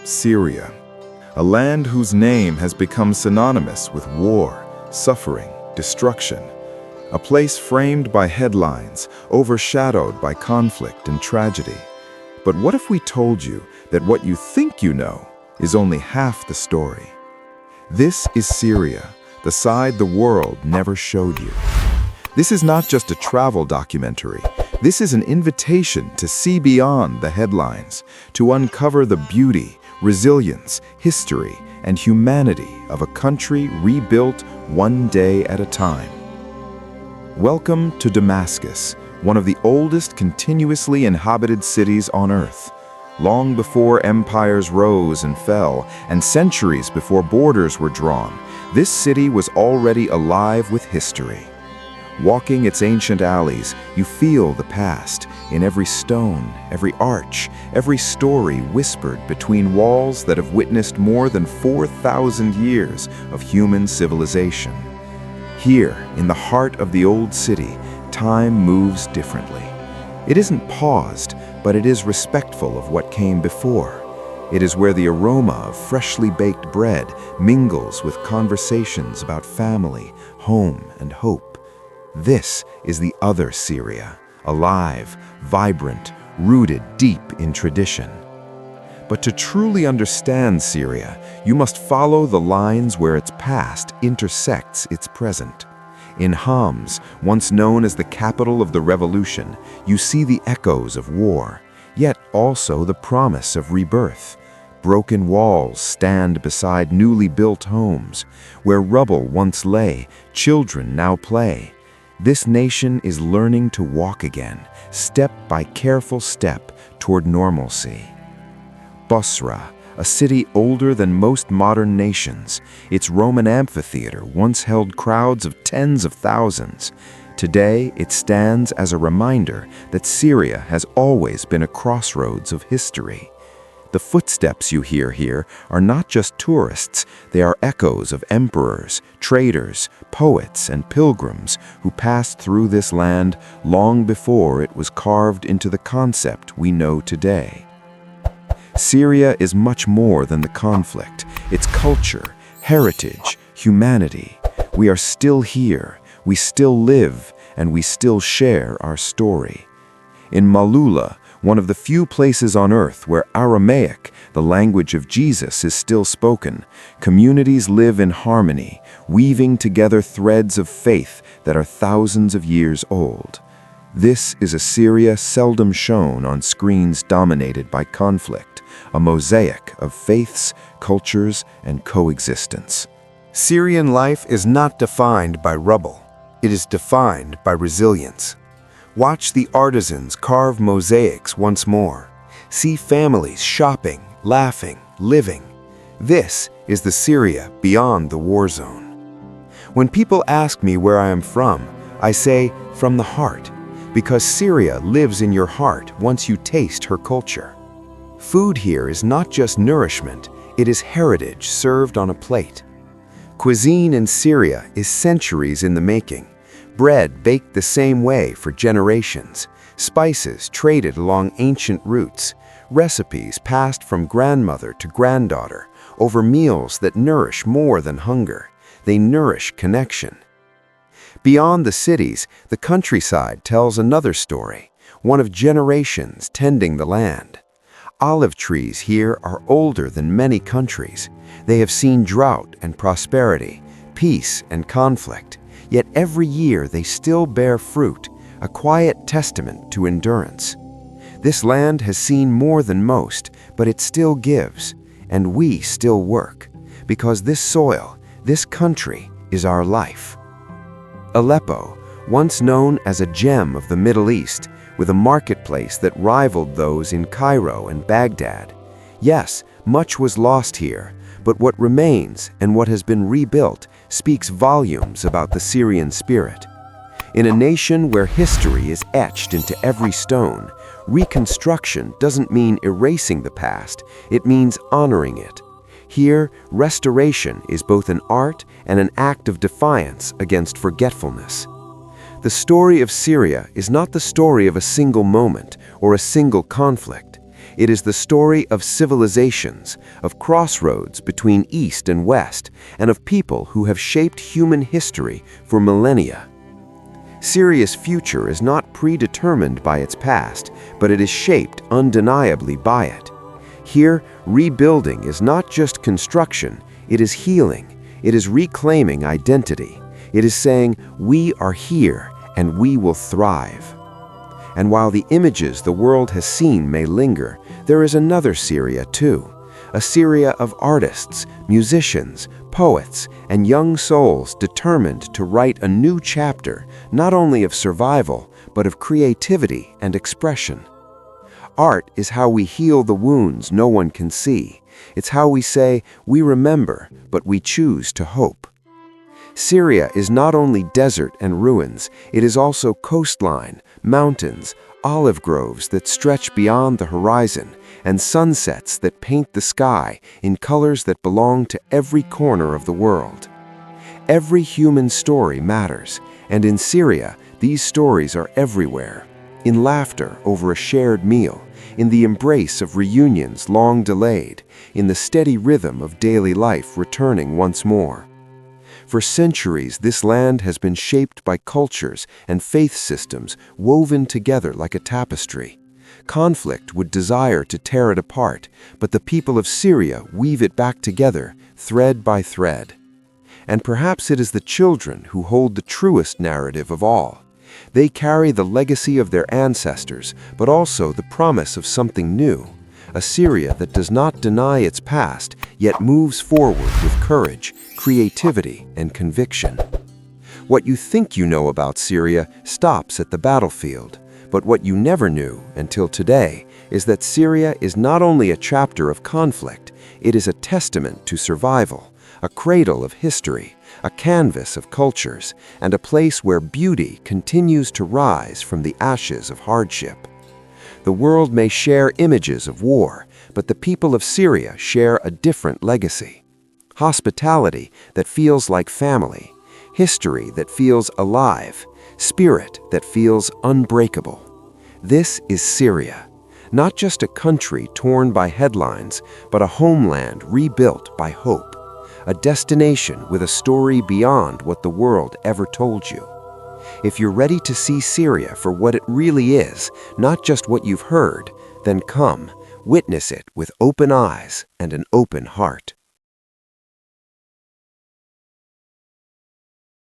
Syria, a land whose name has become synonymous with war, suffering, destruction. A place framed by headlines, overshadowed by conflict and tragedy. But what if we told you that what you think you know is only half the story? This is Syria, the side the world never showed you. This is not just a travel documentary. This is an invitation to see beyond the headlines, to uncover the beauty, resilience, history, and humanity of a country rebuilt one day at a time. Welcome to Damascus, one of the oldest continuously inhabited cities on Earth. Long before empires rose and fell, and centuries before borders were drawn, this city was already alive with history. Walking its ancient alleys, you feel the past in every stone, every arch, every story whispered between walls that have witnessed more than 4,000 years of human civilization. Here, in the heart of the old city, time moves differently. It isn't paused, but it is respectful of what came before. It is where the aroma of freshly baked bread mingles with conversations about family, home, and hope. This is the other Syria, alive, vibrant, rooted deep in tradition. But to truly understand Syria, you must follow the lines where its past intersects its present. In Homs, once known as the capital of the revolution, you see the echoes of war, yet also the promise of rebirth. Broken walls stand beside newly built homes. Where rubble once lay, children now play. This nation is learning to walk again, step by careful step toward normalcy. Basra, a city older than most modern nations, its Roman amphitheater once held crowds of tens of thousands. Today, it stands as a reminder that Syria has always been a crossroads of history. The footsteps you hear here are not just tourists, they are echoes of emperors, traders, poets, and pilgrims who passed through this land long before it was carved into the concept we know today. Syria is much more than the conflict. It's culture, heritage, humanity. We are still here, we still live, and we still share our story. In Malula, one of the few places on earth where Aramaic, the language of Jesus, is still spoken, communities live in harmony, weaving together threads of faith that are thousands of years old. This is a Syria seldom shown on screens dominated by conflict, a mosaic of faiths, cultures, and coexistence. Syrian life is not defined by rubble. It is defined by resilience. Watch the artisans carve mosaics once more. See families shopping, laughing, living. This is the Syria beyond the war zone. When people ask me where I am from, I say, from the heart, because Syria lives in your heart once you taste her culture. Food here is not just nourishment, it is heritage served on a plate. Cuisine in Syria is centuries in the making. Bread baked the same way for generations, spices traded along ancient routes, recipes passed from grandmother to granddaughter over meals that nourish more than hunger. They nourish connection. Beyond the cities, the countryside tells another story, one of generations tending the land. Olive trees here are older than many countries. They have seen drought and prosperity, peace and conflict. Yet every year they still bear fruit, a quiet testament to endurance. This land has seen more than most, but it still gives, and we still work, because this soil, this country, is our life. Aleppo, once known as a gem of the Middle East, with a marketplace that rivaled those in Cairo and Baghdad. Yes, much was lost here, but what remains and what has been rebuilt speaks volumes about the Syrian spirit. In a nation where history is etched into every stone, reconstruction doesn't mean erasing the past, it means honoring it. Here, restoration is both an art and an act of defiance against forgetfulness. The story of Syria is not the story of a single moment or a single conflict. It is the story of civilizations, of crossroads between East and West, and of people who have shaped human history for millennia. Syria's future is not predetermined by its past, but it is shaped undeniably by it. Here, rebuilding is not just construction, it is healing. It is reclaiming identity. It is saying, we are here and we will thrive. And while the images the world has seen may linger, there is another Syria too. A Syria of artists, musicians, poets, and young souls determined to write a new chapter, not only of survival, but of creativity and expression. Art is how we heal the wounds no one can see. It's how we say, we remember, but we choose to hope. Syria is not only desert and ruins, it is also coastline, mountains, olive groves that stretch beyond the horizon, and sunsets that paint the sky in colors that belong to every corner of the world. Every human story matters, and in Syria, these stories are everywhere. In laughter over a shared meal, in the embrace of reunions long delayed, in the steady rhythm of daily life returning once more. For centuries, this land has been shaped by cultures and faith systems woven together like a tapestry. Conflict would desire to tear it apart, but the people of Syria weave it back together, thread by thread. And perhaps it is the children who hold the truest narrative of all. They carry the legacy of their ancestors, but also the promise of something new, a Syria that does not deny its past, yet moves forward with courage, creativity, and conviction. What you think you know about Syria stops at the battlefield, but what you never knew until today is that Syria is not only a chapter of conflict, it is a testament to survival, a cradle of history, a canvas of cultures, and a place where beauty continues to rise from the ashes of hardship. The world may share images of war, but the people of Syria share a different legacy. Hospitality that feels like family, history that feels alive, spirit that feels unbreakable. This is Syria, not just a country torn by headlines, but a homeland rebuilt by hope. A destination with a story beyond what the world ever told you. If you're ready to see Syria for what it really is, not just what you've heard, then come, witness it with open eyes and an open heart.